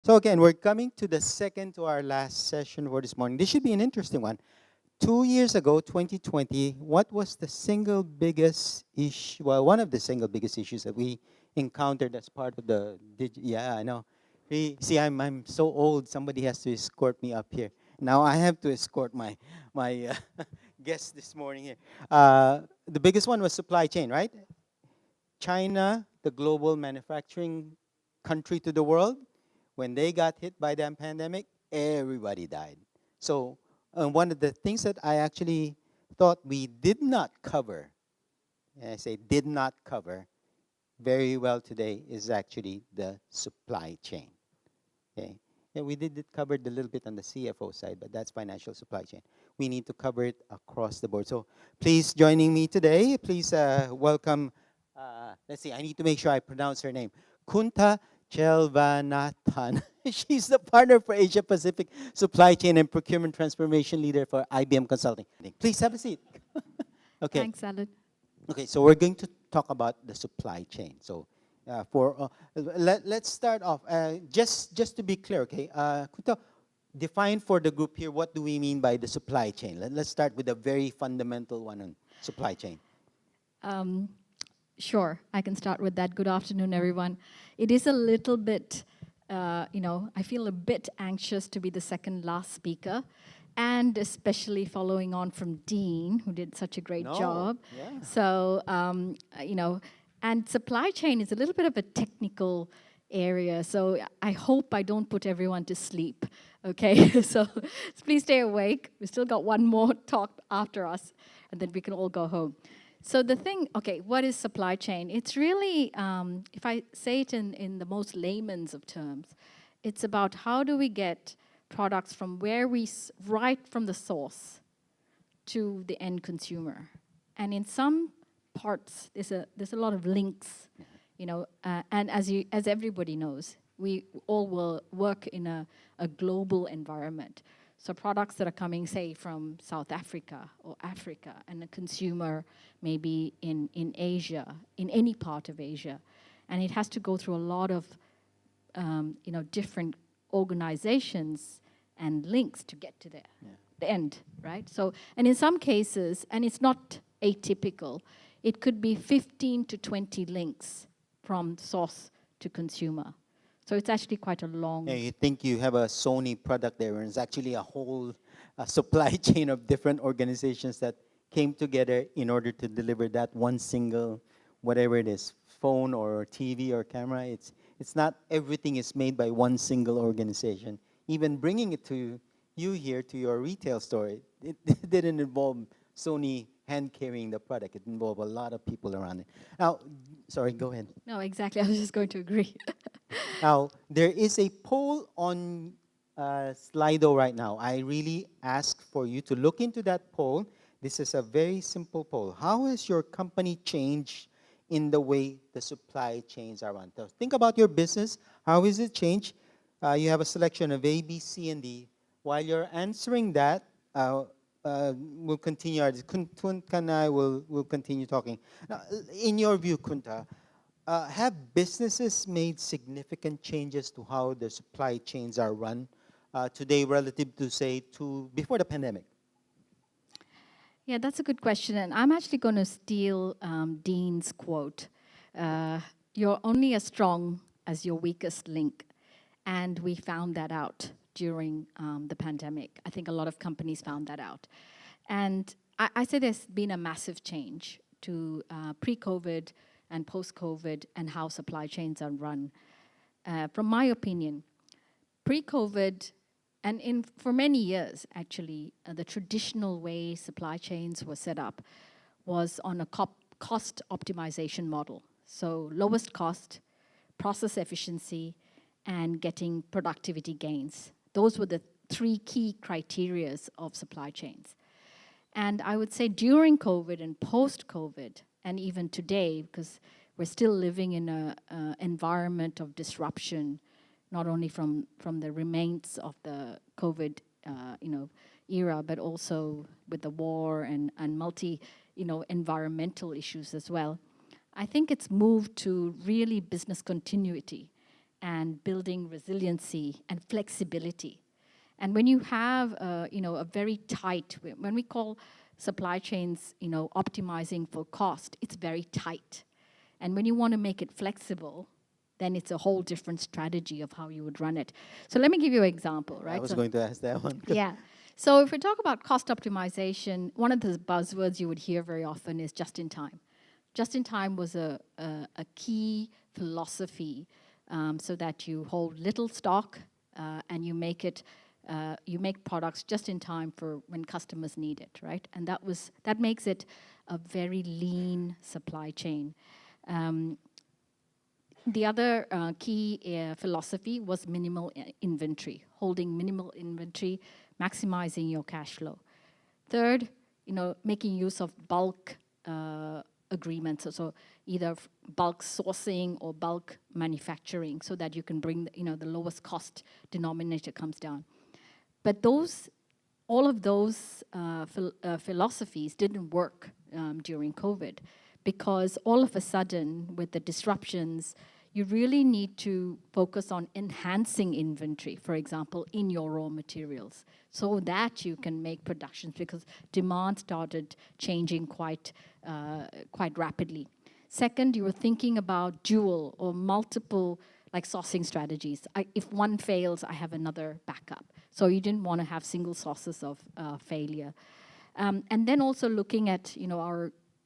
So again, we're coming to the second to our last session for this morning. This should be an interesting one. 2 years ago, 2020, what was the single biggest issue, well, one of the single biggest issues that we encountered as part of the, yeah, I know. See, I'm so old, somebody has to escort me up here. Now I have to escort my guest this morning here. The biggest one was supply chain, right? China, the global manufacturing country to the world, when they got hit by the pandemic, everybody died. So one of the things that I actually thought we did not cover, and I say did not cover very well today, is actually the supply chain. Okay. Yeah, we did cover it a little bit on the CFO side, but that's financial supply chain. We need to cover it across the board. So please joining me today, please welcome, let's see, I need to make sure I pronounce her name. Kunta Chelvanathan. She's the partner for Asia Pacific Supply Chain and Procurement Transformation Leader for IBM Consulting. Please have a seat. Okay. Thanks, Alan. Okay, so we're going to talk about the supply chain. So let's start off. Just to be clear, okay, Kunta, define for the group here, what do we mean by the supply chain? Let's start with a very fundamental one on supply chain. Sure, I can start with that. Good afternoon, everyone. It is a little bit, I feel a bit anxious to be the second last speaker, and especially following on from Dean, who did such a great job. Yeah. So, and supply chain is a little bit of a technical area, so I hope I don't put everyone to sleep, okay? So please stay awake. We still got one more talk after us, and then we can all go home. So the thing, okay, what is supply chain? It's really, if I say it in the most layman's of terms, it's about how do we get products from where right from the source to the end consumer. And in some parts, there's a lot of links, and as everybody knows, we all will work in a global environment. So products that are coming, say, from South Africa or Africa, and a consumer maybe in Asia, in any part of Asia. And it has to go through a lot of, different organizations and links to get to the end, right? So, and in some cases, and it's not atypical, it could be 15 to 20 links from source to consumer. So it's actually quite a long... Yeah, you think you have a Sony product there, and it's actually a whole supply chain of different organizations that came together in order to deliver that one single, whatever it is, phone or TV or camera. It's not everything is made by one single organization. Even bringing it to you here, to your retail store, it didn't involve Sony hand carrying the product. It involved a lot of people around it. Now, sorry, go ahead. No, exactly. I was just going to agree. Now, there is a poll on Slido right now. I really ask for you to look into that poll. This is a very simple poll. How has your company changed in the way the supply chains are run? So think about your business. How has it changed? You have a selection of A, B, C, and D. While you're answering that, we'll continue. Kunta and I will continue talking. Now, in your view, Kunta, have businesses made significant changes to how the supply chains are run today relative to, say, to before the pandemic? Yeah, that's a good question. And I'm actually going to steal Dean's quote. You're only as strong as your weakest link. And we found that out during the pandemic. I think a lot of companies found that out. And I say there's been a massive change to pre-COVID and post-COVID and how supply chains are run. From my opinion, pre-COVID, and for many years, actually, the traditional way supply chains were set up was on a cost optimization model. So lowest cost, process efficiency, and getting productivity gains. Those were the three key criterias of supply chains. And I would say during COVID and post-COVID, and even today, because we're still living in an environment of disruption, not only from the remains of the COVID era, but also with the war and environmental issues as well. I think it's moved to really business continuity. and building resiliency and flexibility. And when you have, a very tight, when we call supply chains, optimizing for cost, it's very tight. And when you want to make it flexible, then it's a whole different strategy of how you would run it. So let me give you an example, right? I was going to ask that one. Yeah. So if we talk about cost optimization, one of the buzzwords you would hear very often is just in time. Just in time was a key philosophy, so that you hold little stock and you make products just in time for when customers need it, right? And that makes it a very lean supply chain. The other key philosophy was minimal inventory, holding minimal inventory, maximizing your cash flow. Third, making use of bulk agreements, so either bulk sourcing or bulk manufacturing, so that you can bring the lowest cost denominator comes down. But all of those philosophies didn't work during COVID, because all of a sudden, with the disruptions, you really need to focus on enhancing inventory, for example, in your raw materials, so that you can make productions, because demand started changing quite rapidly. Second, you were thinking about dual or multiple sourcing strategies. If one fails, I have another backup. So you didn't want to have single sources of failure. And then also looking at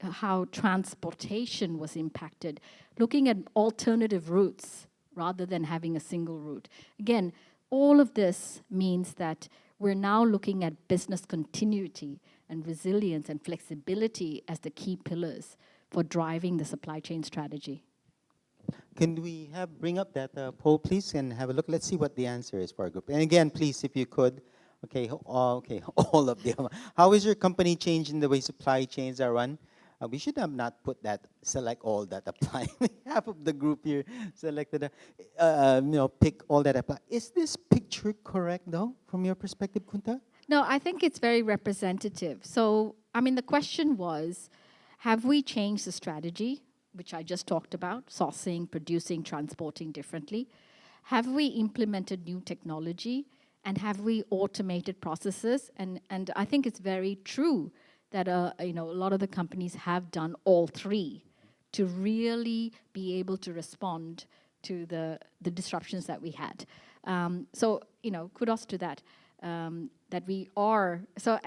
how transportation was impacted, looking at alternative routes rather than having a single route. Again, all of this means that we're now looking at business continuity and resilience and flexibility as the key pillars for driving the supply chain strategy. Can we bring up that poll, please, and have a look? Let's see what the answer is for our group. And again, please, if you could, okay, all of them. How is your company changing the way supply chains are run? We should have not put that, select all that apply. Half of the group here selected, pick all that apply. Is this picture correct, though, from your perspective, Kunta? No, I think it's very representative. So, the question was, have we changed the strategy, which I just talked about, sourcing, producing, transporting differently? Have we implemented new technology? And have we automated processes? And I think it's very true that a lot of the companies have done all three to really be able to respond to the disruptions that we had. So kudos to that. That we are, so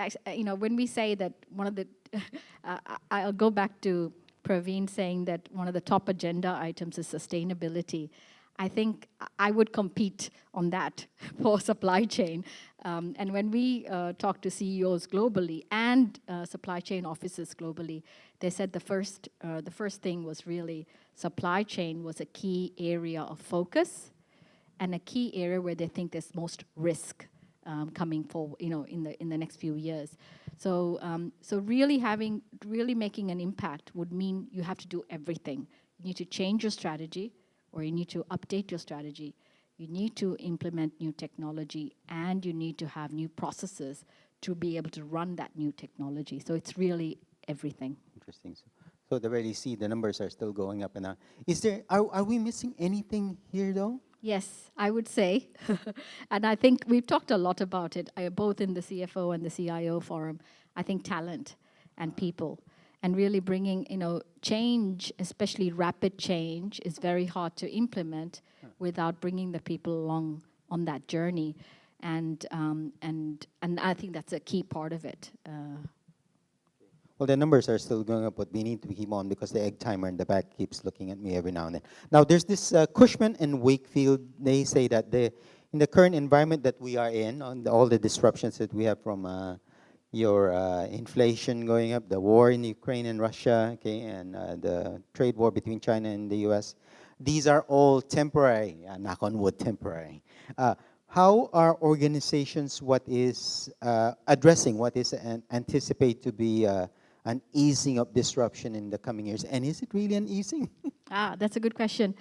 when we say that one of the, I'll go back to Praveen saying that one of the top agenda items is sustainability. I think I would compete on that for supply chain. And when we talk to CEOs globally and supply chain officers globally, they said the first thing was really supply chain was a key area of focus and a key area where they think there's most risk coming forward, in the next few years. So really making an impact would mean you have to do everything. You need to change your strategy, or you need to update your strategy. You need to implement new technology, and you need to have new processes to be able to run that new technology. So it's really everything. Interesting. So the already see the numbers are still going up and up. Are we missing anything here, though? Yes, I would say. And I think we've talked a lot about it, both in the CFO and the CIO forum. I think talent and people. And really bringing, change, especially rapid change, is very hard to implement without bringing the people along on that journey. And I think that's a key part of it. Well, the numbers are still going up, but we need to keep on because the egg timer in the back keeps looking at me every now and then. Now, there's this Cushman and Wakefield. They say that in the current environment that we are in, on all the disruptions that we have from your inflation going up, the war in Ukraine and Russia, okay, and the trade war between China and the U.S., these are all temporary, knock on wood, temporary. How are organizations addressing what is anticipated to be an easing of disruption in the coming years? And is it really an easing? That's a good question.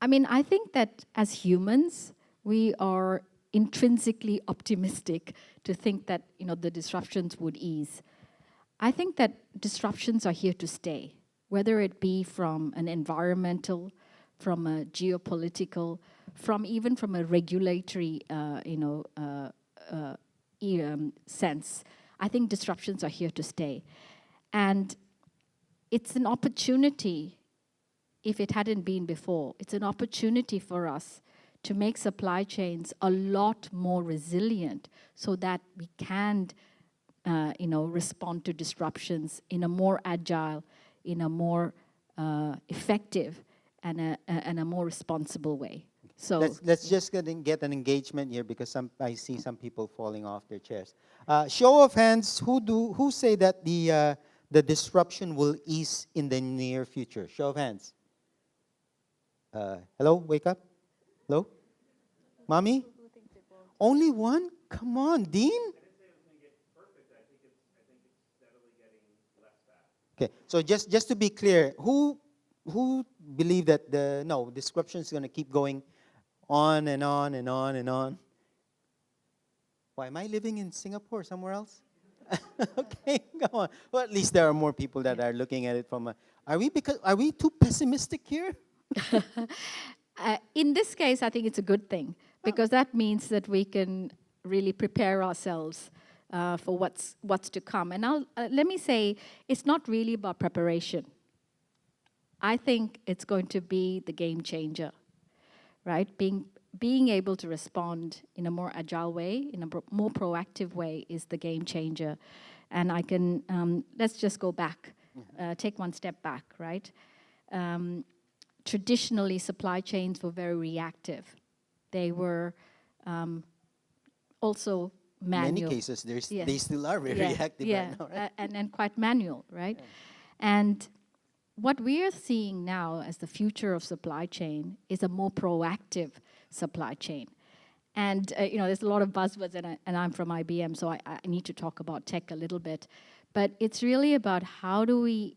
I think that as humans, we are intrinsically optimistic to think that the disruptions would ease. I think that disruptions are here to stay, whether it be from an environmental, from a geopolitical, even from a regulatory, sense. I think disruptions are here to stay. And it's an opportunity, if it hadn't been before, it's an opportunity for us to make supply chains a lot more resilient so that we can, respond to disruptions in a more agile, in a more effective, and a more responsible way. So let's just get an engagement here, because I see some people falling off their chairs. Show of hands, who say that the disruption will ease in the near future? Show of hands. Hello, wake up. Hello? Mommy? Only one? Come on, Dean? Okay, so just to be clear, who believe that disruption is going to keep going on and on and on and on? Why, am I living in Singapore or somewhere else? Okay, go on. Well, at least there are more people that are looking at it from a... Are we too pessimistic here? In this case, I think it's a good thing, because that means that we can really prepare ourselves for what's to come. And let me say, it's not really about preparation. I think it's going to be the game changer, right? Being able to respond in a more agile way, in a more proactive way, is the game changer. And I can, let's just go back, take one step back, right? Traditionally, supply chains were very reactive. They were also manual. In many cases, they still are very reactive right now, right? And quite manual, right? Yeah. And what we are seeing now as the future of supply chain is a more proactive supply chain. And there's a lot of buzzwords, and I'm from IBM, so I need to talk about tech a little bit. But it's really about how do we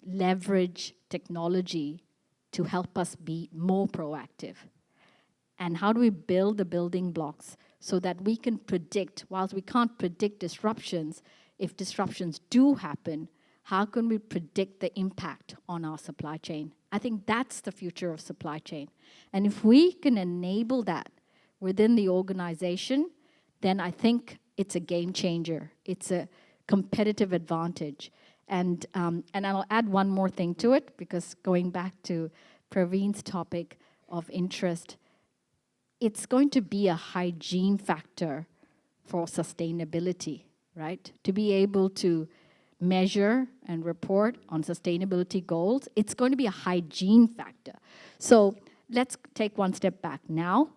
leverage technology to help us be more proactive. And how do we build the building blocks so that we can predict, whilst we can't predict disruptions, if disruptions do happen, how can we predict the impact on our supply chain? I think that's the future of supply chain. And if we can enable that within the organization, then I think it's a game changer. It's a competitive advantage. And I'll add one more thing to it, because going back to Praveen's topic of interest, it's going to be a hygiene factor for sustainability, right? To be able to measure and report on sustainability goals, it's going to be a hygiene factor. So let's take one step back now.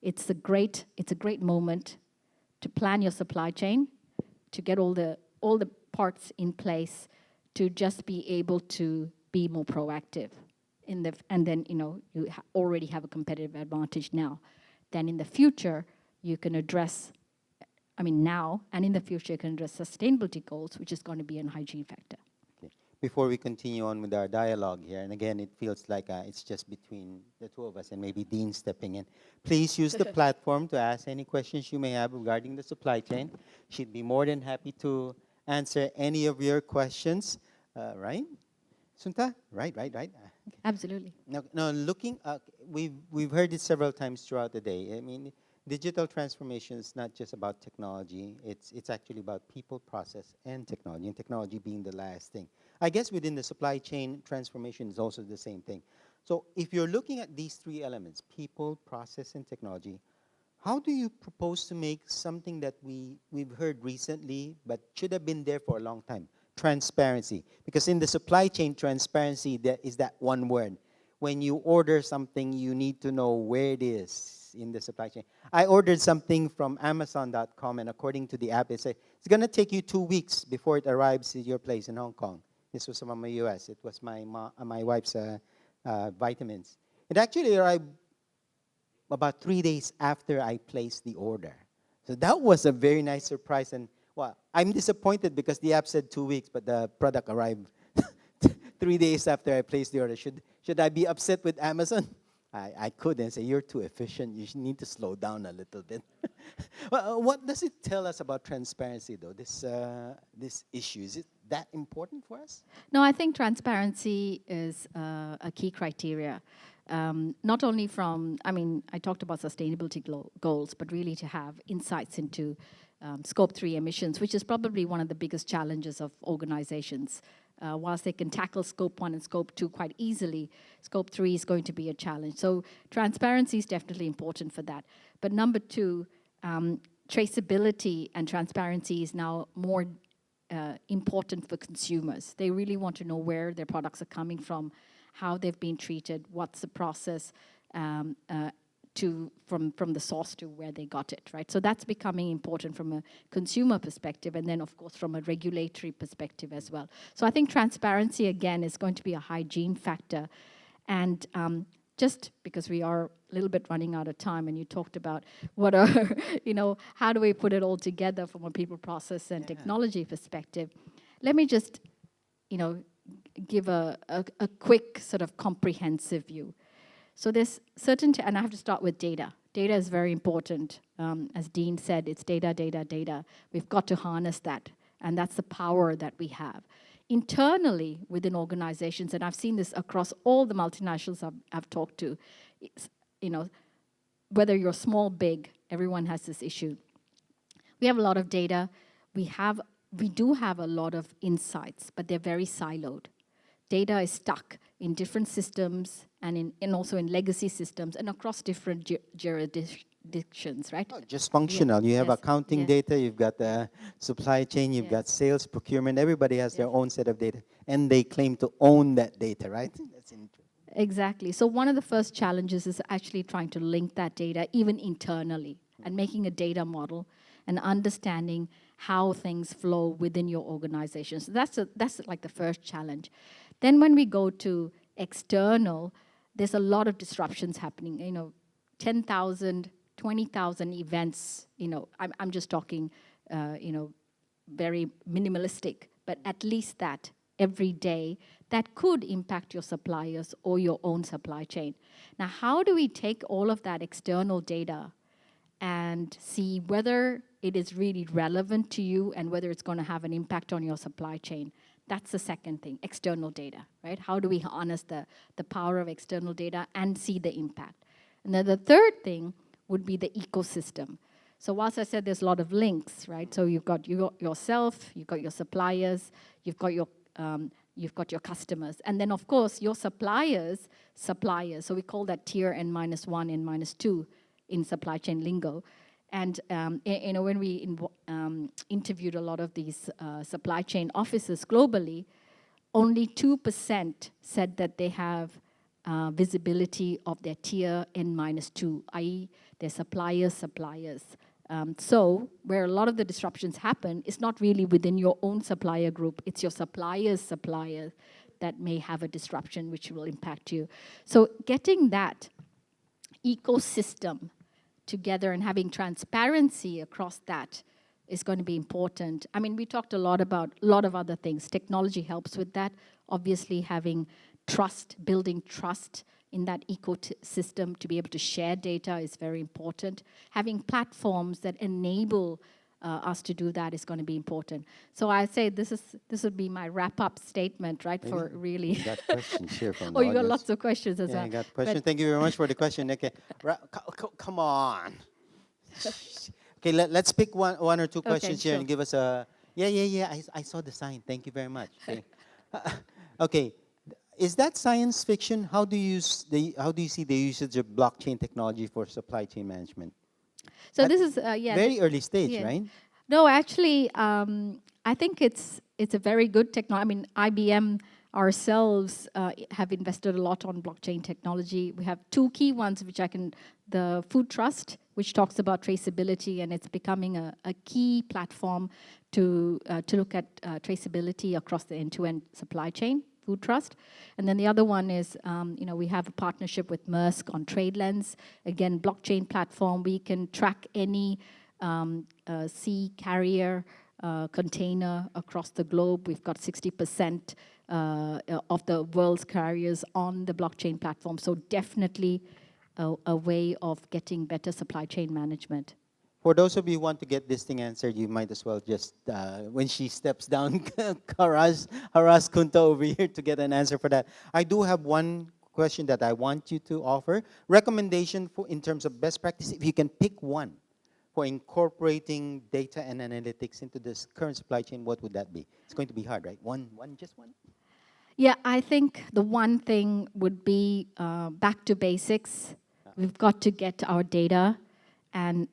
It's a great moment to plan your supply chain, to get all the parts in place, to just be able to be more proactive. And then you already have a competitive advantage now. Then in the future, you can address, now and in the future, you can address sustainability goals, which is going to be a hygiene factor. Okay. Before we continue on with our dialogue here, and again, it feels like it's just between the two of us and maybe Dean stepping in. Please use the platform to ask any questions you may have regarding the supply chain. She'd be more than happy to answer any of your questions, right? Sunta? Right. Okay. Absolutely. Now looking, we've heard it several times throughout the day. Digital transformation is not just about technology. It's actually about people, process, and technology being the last thing. I guess within the supply chain, transformation is also the same thing. So if you're looking at these three elements, people, process, and technology, how do you propose to make something that we've heard recently but should have been there for a long time? Transparency. Because in the supply chain, transparency is that one word. When you order something, you need to know where it is in the supply chain. I ordered something from Amazon.com, and according to the app, it said it's going to take you 2 weeks before it arrives at your place in Hong Kong. This was from the US. It was my wife's vitamins. It actually arrived about 3 days after I placed the order. So that was a very nice surprise. And well, I'm disappointed because the app said 2 weeks, but the product arrived 3 days after I placed the order. Should I be upset with Amazon? I couldn't say, you're too efficient. You need to slow down a little bit. Well, what does it tell us about transparency, though, this issue? Is it that important for us? No, I think transparency is a key criteria. Not only from, I mean, I talked about sustainability goals, but really to have insights into scope 3 emissions, which is probably one of the biggest challenges of organizations. Whilst they can tackle scope 1 and scope 2 quite easily, scope 3 is going to be a challenge. So transparency is definitely important for that. But number 2, traceability and transparency is now more important for consumers. They really want to know where their products are coming from, how they've been treated, what's the process from the source to where they got it, right? So that's becoming important from a consumer perspective, and then of course from a regulatory perspective as well. So I think transparency again is going to be a hygiene factor, and just because we are a little bit running out of time, and you talked about what are, how do we put it all together from a people, process, and technology perspective, let me just, give a quick sort of comprehensive view. So there's certainty, and I have to start with data. Data is very important. As Dean said, it's data, data, data. We've got to harness that, and that's the power that we have. Internally within organizations, and I've seen this across all the multinationals I've talked to, whether you're small, big, everyone has this issue. We have a lot of data. We do have a lot of insights, but they're very siloed. Data is stuck in different systems and also in legacy systems and across different jurisdictions, right? Oh, just functional. You have accounting data, you've got the supply chain, you've got sales, procurement. Everybody has their own set of data, and they claim to own that data, right? That's interesting. Exactly. So one of the first challenges is actually trying to link that data even internally and making a data model and understanding how things flow within your organization. So that's like the first challenge. Then when we go to external, there's a lot of disruptions happening. 10,000, 20,000 events. I'm just talking, very minimalistic, but at least that every day that could impact your suppliers or your own supply chain. Now, how do we take all of that external data and see whether it is really relevant to you and whether it's going to have an impact on your supply chain? That's the second thing, external data, right? How do we harness the power of external data and see the impact? And then the third thing would be the ecosystem. So whilst I said there's a lot of links, right? So you've got yourself, you've got your suppliers, you've got your customers, and then of course your suppliers. So we call that tier N-1 and -2 in supply chain lingo. And when we interviewed a lot of these supply chain officers globally, only 2% said that they have visibility of their tier N-2, i.e. their suppliers. So where a lot of the disruptions happen, it's not really within your own supplier group, it's your supplier's supplier that may have a disruption which will impact you. So getting that ecosystem together and having transparency across that is going to be important. I mean, we talked a lot about a lot of other things. Technology helps with that. Obviously, having trust, building trust in that ecosystem to be able to share data is very important. Having platforms that enable us to do that is going to be important. So I say this would be my wrap-up statement, right? Maybe for really. You got questions here from the Oh, you got audience. lots of questions as well. I got questions. Thank you very much for the question. Okay, come on. Okay, let's pick one or two questions here sure. and give us a. Yeah. I saw the sign. Thank you very much. Okay. Okay. Is that science fiction? How do you see the usage of blockchain technology for supply chain management? So this is very early stage, right? No, actually, I think it's a very good technology. I mean, IBM ourselves have invested a lot on blockchain technology. We have two key ones, the Food Trust, which talks about traceability, and it's becoming a key platform to look at traceability across the end-to-end supply chain. Food Trust. And then the other one is, we have a partnership with Maersk on TradeLens. Again, blockchain platform. We can track any sea carrier container across the globe. We've got 60% of the world's carriers on the blockchain platform. So definitely a way of getting better supply chain management. For those of you who want to get this thing answered, you might as well just, when she steps down, harass Kunta over here to get an answer for that. I do have one question that I want you to offer. Recommendation for in terms of best practice, if you can pick one for incorporating data and analytics into this current supply chain, what would that be? It's going to be hard, right? Just one? Yeah, I think the one thing would be back to basics. We've got to get our data and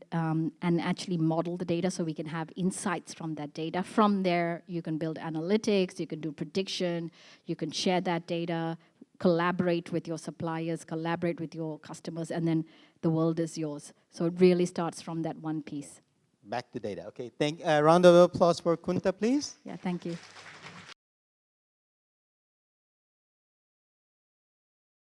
actually model the data so we can have insights from that data. From there, you can build analytics, you can do prediction, you can share that data, collaborate with your suppliers, collaborate with your customers, and then the world is yours. So it really starts from that one piece. Back to data. Okay, round of applause for Kunta, please. Yeah, thank you.